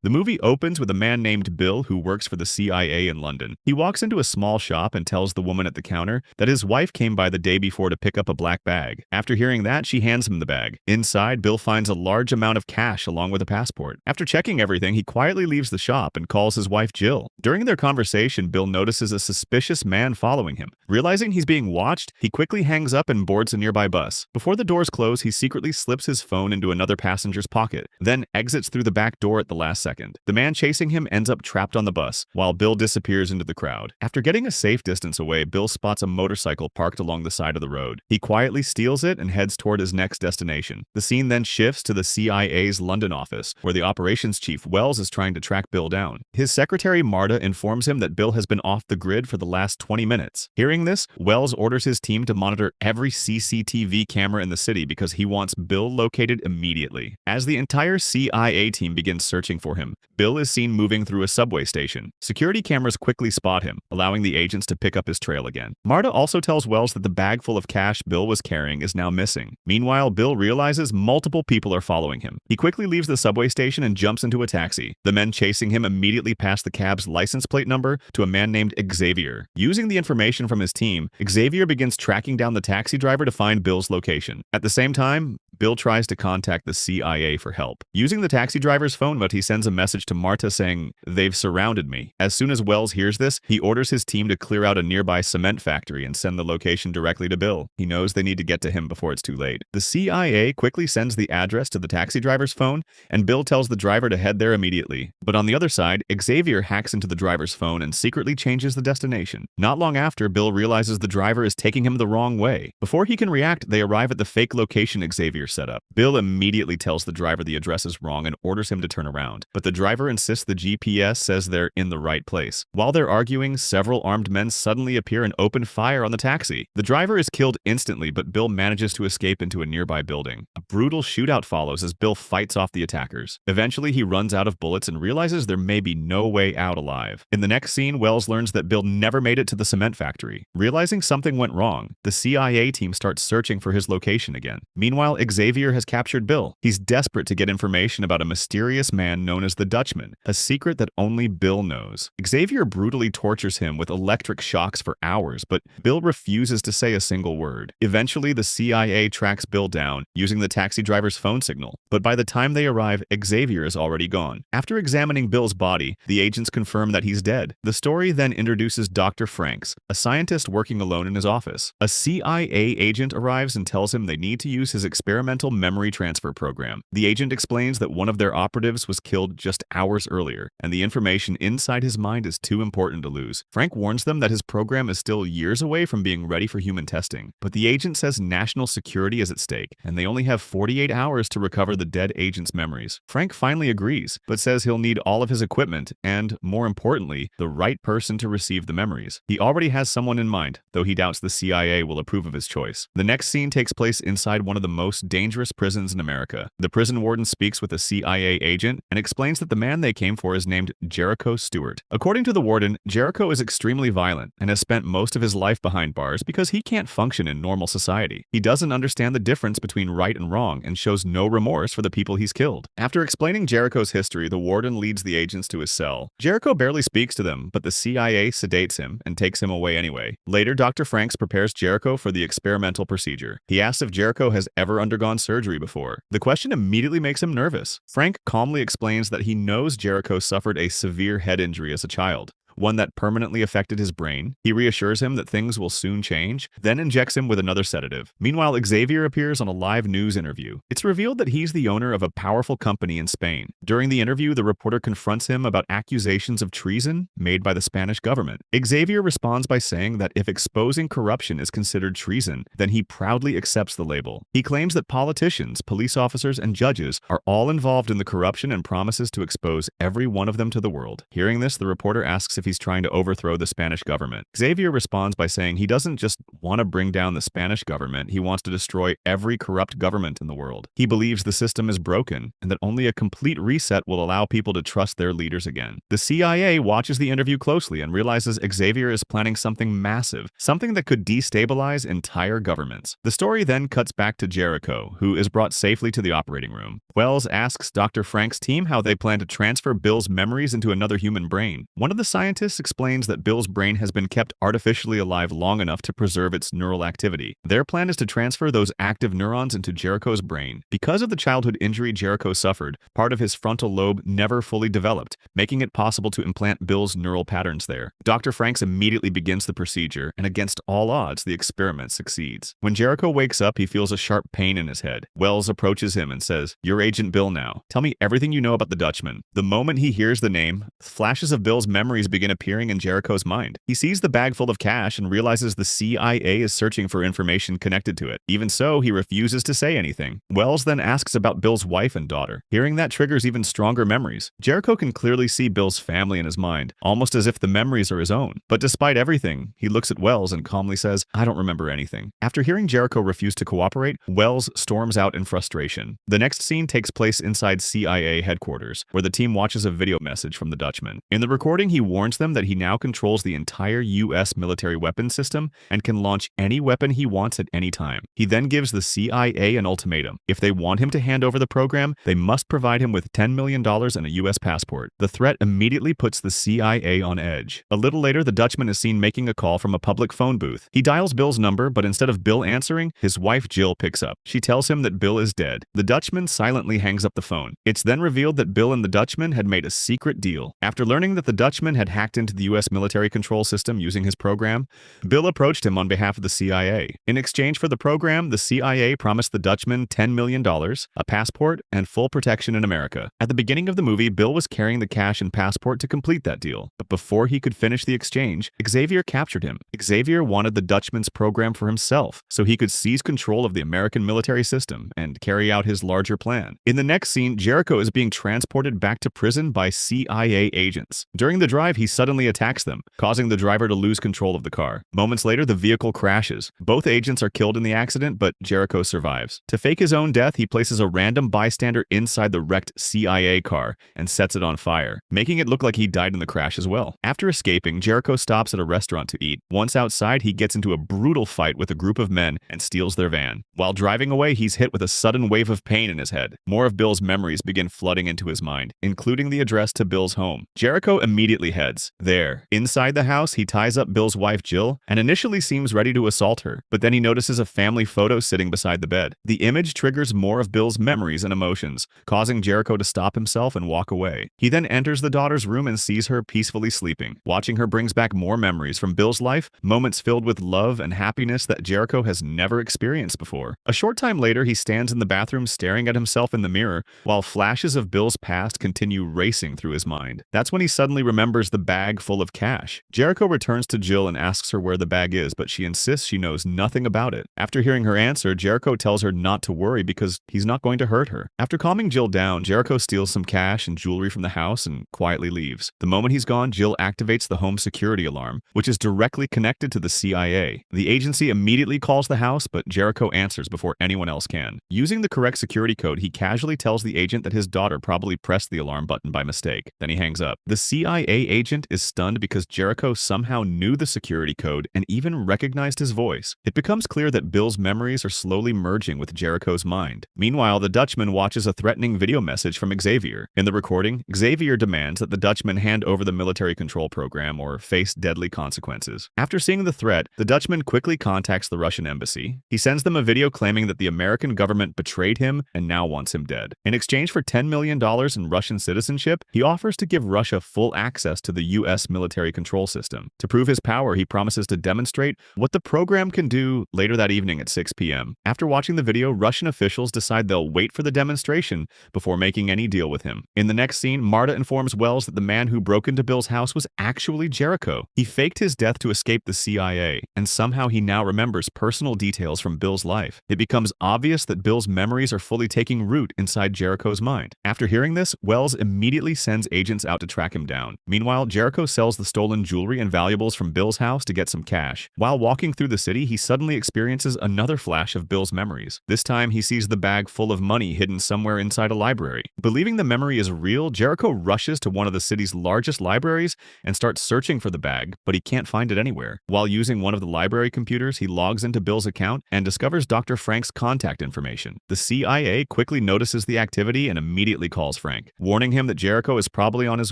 The movie opens with a man named Bill who works for the CIA in London. He walks into a small shop and tells the woman at the counter that his wife came by the day before to pick up a black bag. After hearing that, she hands him the bag. Inside, Bill finds a large amount of cash along with a passport. After checking everything, he quietly leaves the shop and calls his wife Jill. During their conversation, Bill notices a suspicious man following him. Realizing he's being watched, he quickly hangs up and boards a nearby bus. Before the doors close, he secretly slips his phone into another passenger's pocket, then exits through the back door at the last second. The man chasing him ends up trapped on the bus, while Bill disappears into the crowd. After getting a safe distance away, Bill spots a motorcycle parked along the side of the road. He quietly steals it and heads toward his next destination. The scene then shifts to the CIA's London office, where the operations chief Wells is trying to track Bill down. His secretary Marta informs him that Bill has been off the grid for the last 20 minutes. Hearing this, Wells orders his team to monitor every CCTV camera in the city because he wants Bill located immediately. As the entire CIA team begins searching for him, Bill is seen moving through a subway station. Security cameras quickly spot him, allowing the agents to pick up his trail again. Marta also tells Wells that the bag full of cash Bill was carrying is now missing. Meanwhile, Bill realizes multiple people are following him. He quickly leaves the subway station and jumps into a taxi. The men chasing him immediately pass the cab's license plate number to a man named Xavier. Using the information from his team, Xavier begins tracking down the taxi driver to find Bill's location. At the same time, Bill tries to contact the CIA for help. Using the taxi driver's phone, but he sends a message to Marta saying, "They've surrounded me." As soon as Wells hears this, he orders his team to clear out a nearby cement factory and send the location directly to Bill. He knows they need to get to him before it's too late. The CIA quickly sends the address to the taxi driver's phone, and Bill tells the driver to head there immediately. But on the other side, Xavier hacks into the driver's phone and secretly changes the destination. Not long after, Bill realizes the driver is taking him the wrong way. Before he can react, they arrive at the fake location Xavier set up. Bill immediately tells the driver the address is wrong and orders him to turn around, but the driver insists the GPS says they're in the right place. While they're arguing, several armed men suddenly appear and open fire on the taxi. The driver is killed instantly, but Bill manages to escape into a nearby building. A brutal shootout follows as Bill fights off the attackers. Eventually, he runs out of bullets and realizes there may be no way out alive. In the next scene, Wells learns that Bill never made it to the cement factory. Realizing something went wrong, the CIA team starts searching for his location again. Meanwhile, Xavier has captured Bill. He's desperate to get information about a mysterious man known as the Dutchman, a secret that only Bill knows. Xavier brutally tortures him with electric shocks for hours, but Bill refuses to say a single word. Eventually, the CIA tracks Bill down using the taxi driver's phone signal, but by the time they arrive, Xavier is already gone. After examining Bill's body, the agents confirm that he's dead. The story then introduces Dr. Franks, a scientist working alone in his office. A CIA agent arrives and tells him they need to use his experimental memory transfer program. The agent explains that one of their operatives was killed just hours earlier, and the information inside his mind is too important to lose. Frank warns them that his program is still years away from being ready for human testing, but the agent says national security is at stake, and they only have 48 hours to recover the dead agent's memories. Frank finally agrees, but says he'll need all of his equipment and, more importantly, the right person to receive the memories. He already has someone in mind, though he doubts the CIA will approve of his choice. The next scene takes place inside one of the most dangerous prisons in America. The prison warden speaks with a CIA agent and explains that the man they came for is named Jericho Stewart. According to the warden, Jericho is extremely violent and has spent most of his life behind bars because he can't function in normal society. He doesn't understand the difference between right and wrong and shows no remorse for the people he's killed. After explaining Jericho's history, the warden leads the agents to his cell. Jericho barely speaks to them, but the CIA sedates him and takes him away anyway. Later, Dr. Franks prepares Jericho for the experimental procedure. He asks if Jericho has ever undergone surgery before. The question immediately makes him nervous. Frank calmly explains that he knows Jericho suffered a severe head injury as a child, one that permanently affected his brain. He reassures him that things will soon change, then injects him with another sedative. Meanwhile, Xavier appears on a live news interview. It's revealed that he's the owner of a powerful company in Spain. During the interview, the reporter confronts him about accusations of treason made by the Spanish government. Xavier responds by saying that if exposing corruption is considered treason, then he proudly accepts the label. He claims that politicians, police officers, and judges are all involved in the corruption and promises to expose every one of them to the world. Hearing this, the reporter asks if if he's trying to overthrow the Spanish government. Xavier responds by saying he doesn't just want to bring down the Spanish government, he wants to destroy every corrupt government in the world. He believes the system is broken and that only a complete reset will allow people to trust their leaders again. The CIA watches the interview closely and realizes Xavier is planning something massive, something that could destabilize entire governments. The story then cuts back to Jericho, who is brought safely to the operating room. Wells asks Dr. Frank's team how they plan to transfer Bill's memories into another human brain. One of the scientists explains that Bill's brain has been kept artificially alive long enough to preserve its neural activity. Their plan is to transfer those active neurons into Jericho's brain. Because of the childhood injury Jericho suffered, part of his frontal lobe never fully developed, making it possible to implant Bill's neural patterns there. Dr. Franks immediately begins the procedure, and against all odds, the experiment succeeds. When Jericho wakes up, he feels a sharp pain in his head. Wells approaches him and says, "You're Agent Bill now. Tell me everything you know about the Dutchman." The moment he hears the name, flashes of Bill's memories begin appearing in Jericho's mind. He sees the bag full of cash and realizes the CIA is searching for information connected to it. Even so, he refuses to say anything. Wells then asks about Bill's wife and daughter. Hearing that triggers even stronger memories. Jericho can clearly see Bill's family in his mind, almost as if the memories are his own. But despite everything, he looks at Wells and calmly says, "I don't remember anything." After hearing Jericho refuse to cooperate, Wells storms out in frustration. The next scene takes place inside CIA headquarters, where the team watches a video message from the Dutchman. In the recording, he warns them that he now controls the entire US military weapons system and can launch any weapon he wants at any time. He then gives the CIA an ultimatum. If they want him to hand over the program, they must provide him with $10 million and a US passport. The threat immediately puts the CIA on edge. A little later, the Dutchman is seen making a call from a public phone booth. He dials Bill's number, but instead of Bill answering, his wife Jill picks up. She tells him that Bill is dead. The Dutchman silently hangs up the phone. It's then revealed that Bill and the Dutchman had made a secret deal. After learning that the Dutchman had hacked into the US military control system using his program, Bill approached him on behalf of the CIA. In exchange for the program, the CIA promised the Dutchman $10 million, a passport, and full protection in America. At the beginning of the movie, Bill was carrying the cash and passport to complete that deal. But before he could finish the exchange, Xavier captured him. Xavier wanted the Dutchman's program for himself, so he could seize control of the American military system and carry out his larger plan. In the next scene, Jericho is being transported back to prison by CIA agents. During the drive, he suddenly attacks them, causing the driver to lose control of the car. Moments later, the vehicle crashes. Both agents are killed in the accident, but Jericho survives. To fake his own death, he places a random bystander inside the wrecked CIA car and sets it on fire, making it look like he died in the crash as well. After escaping, Jericho stops at a restaurant to eat. Once outside, he gets into a brutal fight with a group of men and steals their van. While driving away, he's hit with a sudden wave of pain in his head. More of Bill's memories begin flooding into his mind, including the address to Bill's home. Jericho immediately heads there. Inside the house, he ties up Bill's wife Jill and initially seems ready to assault her, but then he notices a family photo sitting beside the bed. The image triggers more of Bill's memories and emotions, causing Jericho to stop himself and walk away. He then enters the daughter's room and sees her peacefully sleeping. Watching her brings back more memories from Bill's life, moments filled with love and happiness that Jericho has never experienced before. A short time later, he stands in the bathroom staring at himself in the mirror, while flashes of Bill's past continue racing through his mind. That's when he suddenly remembers the bag full of cash. Jericho returns to Jill and asks her where the bag is, but she insists she knows nothing about it. After hearing her answer, Jericho tells her not to worry because he's not going to hurt her. After calming Jill down, Jericho steals some cash and jewelry from the house and quietly leaves. The moment he's gone, Jill activates the home security alarm, which is directly connected to the CIA. The agency immediately calls the house, but Jericho answers before anyone else can. Using the correct security code, he casually tells the agent that his daughter probably pressed the alarm button by mistake. Then he hangs up. The CIA agent is stunned because Jericho somehow knew the security code and even recognized his voice. It becomes clear that Bill's memories are slowly merging with Jericho's mind. Meanwhile, the Dutchman watches a threatening video message from Xavier. In the recording, Xavier demands that the Dutchman hand over the military control program or face deadly consequences. After seeing the threat, the Dutchman quickly contacts the Russian embassy. He sends them a video claiming that the American government betrayed him and now wants him dead. In exchange for $10 million in Russian citizenship, he offers to give Russia full access to the US military control system. To prove his power, he promises to demonstrate what the program can do later that evening at 6 p.m. After watching the video, Russian officials decide they'll wait for the demonstration before making any deal with him. In the next scene, Marta informs Wells that the man who broke into Bill's house was actually Jericho. He faked his death to escape the CIA, and somehow he now remembers personal details from Bill's life. It becomes obvious that Bill's memories are fully taking root inside Jericho's mind. After hearing this, Wells immediately sends agents out to track him down. Meanwhile, Jericho sells the stolen jewelry and valuables from Bill's house to get some cash. While walking through the city, he suddenly experiences another flash of Bill's memories. This time, he sees the bag full of money hidden somewhere inside a library. Believing the memory is real, Jericho rushes to one of the city's largest libraries and starts searching for the bag, but he can't find it anywhere. While using one of the library computers, he logs into Bill's account and discovers Dr. Frank's contact information. The CIA quickly notices the activity and immediately calls Frank, warning him that Jericho is probably on his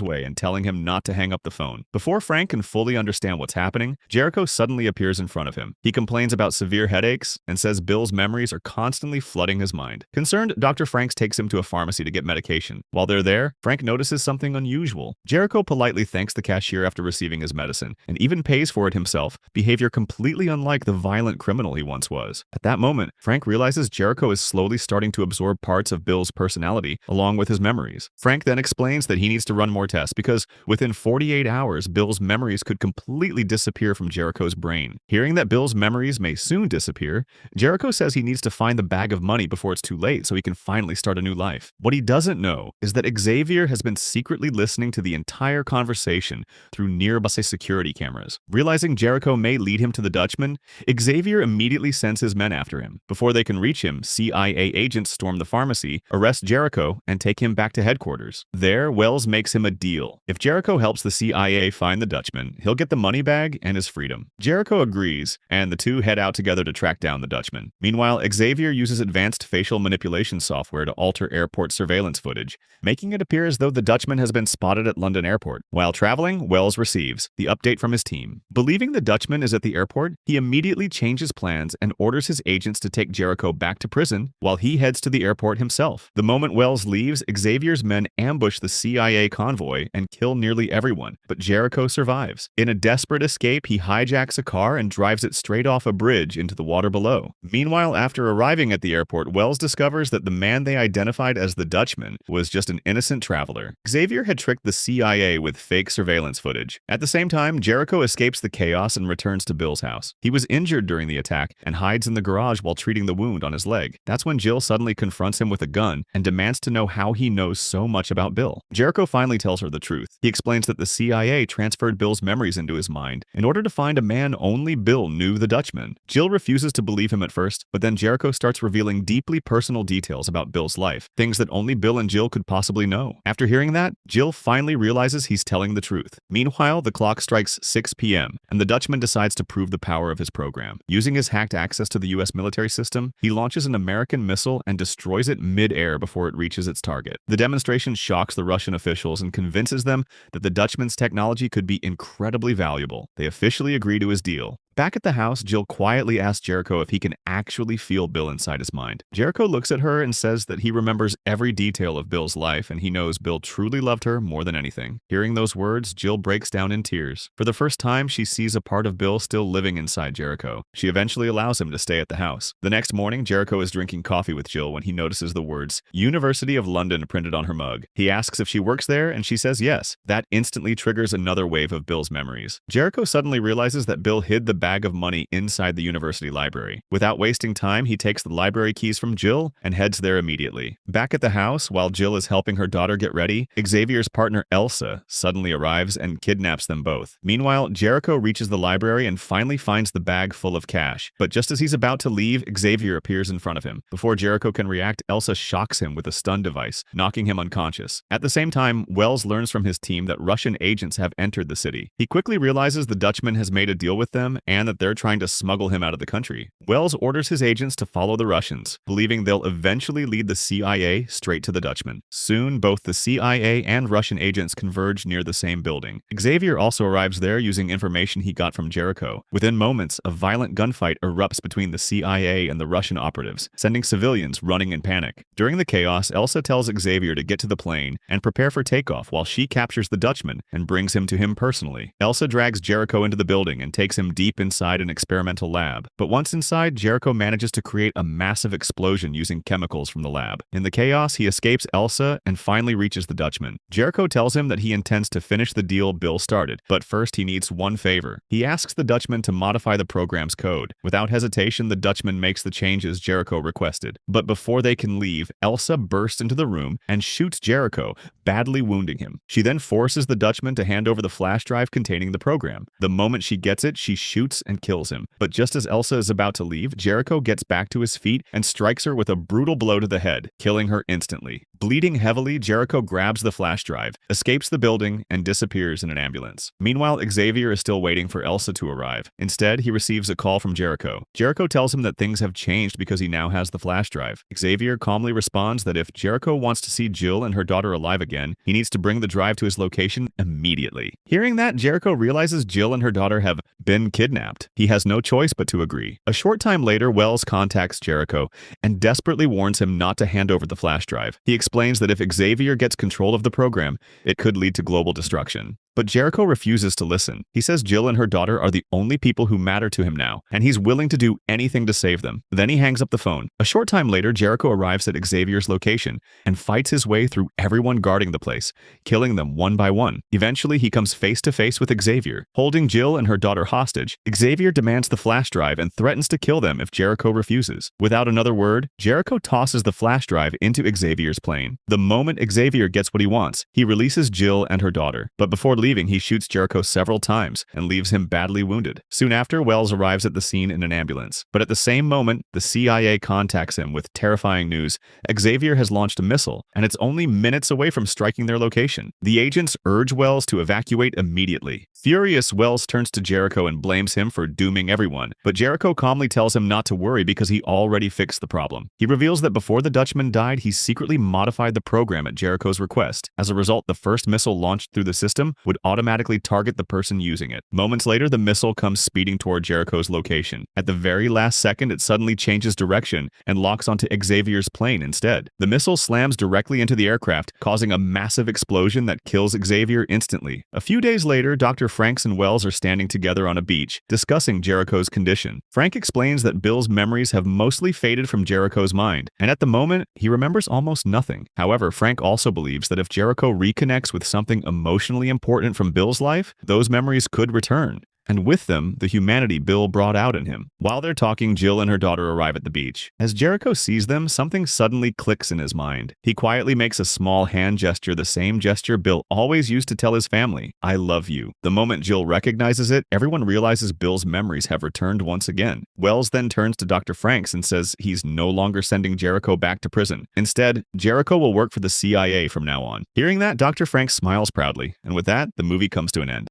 way and telling him not to hang up the phone. Before Frank can fully understand what's happening, Jericho suddenly appears in front of him. He complains about severe headaches and says Bill's memories are constantly flooding his mind. Concerned, Dr. Franks takes him to a pharmacy to get medication. While they're there, Frank notices something unusual. Jericho politely thanks the cashier after receiving his medicine, and even pays for it himself, behavior completely unlike the violent criminal he once was. At that moment, Frank realizes Jericho is slowly starting to absorb parts of Bill's personality, along with his memories. Frank then explains that he needs to run more tests because within 48 hours, Bill's memories could completely disappear from Jericho's brain. Hearing that Bill's memories may soon disappear, Jericho says he needs to find the bag of money before it's too late so he can finally start a new life. What he doesn't know is that Xavier has been secretly listening to the entire conversation through nearby security cameras. Realizing Jericho may lead him to the Dutchman, Xavier immediately sends his men after him. Before they can reach him, CIA agents storm the pharmacy, arrest Jericho, and take him back to headquarters. There, Wells makes him a deal. If Jericho helps the CIA find the Dutchman, he'll get the money bag and his freedom. Jericho agrees, and the two head out together to track down the Dutchman. Meanwhile, Xavier uses advanced facial manipulation software to alter airport surveillance footage, making it appear as though the Dutchman has been spotted at London Airport. While traveling, Wells receives the update from his team. Believing the Dutchman is at the airport, he immediately changes plans and orders his agents to take Jericho back to prison while he heads to the airport himself. The moment Wells leaves, Xavier's men ambush the CIA convoy and kill nearly everyone, but Jericho survives. In a desperate escape, he hijacks a car and drives it straight off a bridge into the water below. Meanwhile, after arriving at the airport, Wells discovers that the man they identified as the Dutchman was just an innocent traveler. Xavier had tricked the CIA with fake surveillance footage. At the same time, Jericho escapes the chaos and returns to Bill's house. He was injured during the attack and hides in the garage while treating the wound on his leg. That's when Jill suddenly confronts him with a gun and demands to know how he knows so much about Bill. Jericho finally tells her the truth. He explains that the CIA transferred Bill's memories into his mind in order to find a man only Bill knew, the Dutchman. Jill refuses to believe him at first, but then Jericho starts revealing deeply personal details about Bill's life, things that only Bill and Jill could possibly know. After hearing that, Jill finally realizes he's telling the truth. Meanwhile, the clock strikes 6 p.m., and the Dutchman decides to prove the power of his program. Using his hacked access to the U.S. military system, he launches an American missile and destroys it mid-air before it reaches its target. The demonstration shocks the Russian officials and convinces them that the Dutchman's technology could be incredibly valuable. They officially agree to his deal. Back at the house, Jill quietly asks Jericho if he can actually feel Bill inside his mind. Jericho looks at her and says that he remembers every detail of Bill's life and he knows Bill truly loved her more than anything. Hearing those words, Jill breaks down in tears. For the first time, she sees a part of Bill still living inside Jericho. She eventually allows him to stay at the house. The next morning, Jericho is drinking coffee with Jill when he notices the words University of London printed on her mug. He asks if she works there and she says yes. That instantly triggers another wave of Bill's memories. Jericho suddenly realizes that Bill hid the bag of money inside the university library. Without wasting time, he takes the library keys from Jill and heads there immediately. Back at the house, while Jill is helping her daughter get ready, Xavier's partner Elsa suddenly arrives and kidnaps them both. Meanwhile, Jericho reaches the library and finally finds the bag full of cash. But just as he's about to leave, Xavier appears in front of him. Before Jericho can react, Elsa shocks him with a stun device, knocking him unconscious. At the same time, Wells learns from his team that Russian agents have entered the city. He quickly realizes the Dutchman has made a deal with them and that they're trying to smuggle him out of the country. Wells orders his agents to follow the Russians, believing they'll eventually lead the CIA straight to the Dutchman. Soon, both the CIA and Russian agents converge near the same building. Xavier also arrives there using information he got from Jericho. Within moments, a violent gunfight erupts between the CIA and the Russian operatives, sending civilians running in panic. During the chaos, Elsa tells Xavier to get to the plane and prepare for takeoff while she captures the Dutchman and brings him to him personally. Elsa drags Jericho into the building and takes him deep inside an experimental lab. But once inside, Jericho manages to create a massive explosion using chemicals from the lab. In the chaos, he escapes Elsa and finally reaches the Dutchman. Jericho tells him that he intends to finish the deal Bill started, but first he needs one favor. He asks the Dutchman to modify the program's code. Without hesitation, the Dutchman makes the changes Jericho requested. But before they can leave, Elsa bursts into the room and shoots Jericho, badly wounding him. She then forces the Dutchman to hand over the flash drive containing the program. The moment she gets it, she shoots and kills him. But just as Elsa is about to leave, Jericho gets back to his feet and strikes her with a brutal blow to the head, killing her instantly. Bleeding heavily, Jericho grabs the flash drive, escapes the building, and disappears in an ambulance. Meanwhile, Xavier is still waiting for Elsa to arrive. Instead, he receives a call from Jericho. Jericho tells him that things have changed because he now has the flash drive. Xavier calmly responds that if Jericho wants to see Jill and her daughter alive again, he needs to bring the drive to his location immediately. Hearing that, Jericho realizes Jill and her daughter have been kidnapped. He has no choice but to agree. A short time later, Wells contacts Jericho and desperately warns him not to hand over the flash drive. He explains that if Xavier gets control of the program, it could lead to global destruction. But Jericho refuses to listen. He says Jill and her daughter are the only people who matter to him now, and he's willing to do anything to save them. Then he hangs up the phone. A short time later, Jericho arrives at Xavier's location and fights his way through everyone guarding the place, killing them one by one. Eventually, he comes face to face with Xavier. Holding Jill and her daughter hostage, Xavier demands the flash drive and threatens to kill them if Jericho refuses. Without another word, Jericho tosses the flash drive into Xavier's plane. The moment Xavier gets what he wants, he releases Jill and her daughter. But before leaving, he shoots Jericho several times and leaves him badly wounded. Soon after, Wells arrives at the scene in an ambulance. But at the same moment, the CIA contacts him with terrifying news. Xavier has launched a missile, and it's only minutes away from striking their location. The agents urge Wells to evacuate immediately. Furious, Wells turns to Jericho and blames him for dooming everyone. But Jericho calmly tells him not to worry because he already fixed the problem. He reveals that before the Dutchman died, he secretly modified the program at Jericho's request. As a result, the first missile launched through the system would automatically target the person using it. Moments later, the missile comes speeding toward Jericho's location. At the very last second, it suddenly changes direction and locks onto Xavier's plane instead. The missile slams directly into the aircraft, causing a massive explosion that kills Xavier instantly. A few days later, Dr. Franks and Wells are standing together on a beach, discussing Jericho's condition. Frank explains that Bill's memories have mostly faded from Jericho's mind, and at the moment, he remembers almost nothing. However, Frank also believes that if Jericho reconnects with something emotionally important from Bill's life, those memories could return. And with them, the humanity Bill brought out in him. While they're talking, Jill and her daughter arrive at the beach. As Jericho sees them, something suddenly clicks in his mind. He quietly makes a small hand gesture, the same gesture Bill always used to tell his family, "I love you." The moment Jill recognizes it, everyone realizes Bill's memories have returned once again. Wells then turns to Dr. Franks and says he's no longer sending Jericho back to prison. Instead, Jericho will work for the CIA from now on. Hearing that, Dr. Franks smiles proudly, and with that, the movie comes to an end.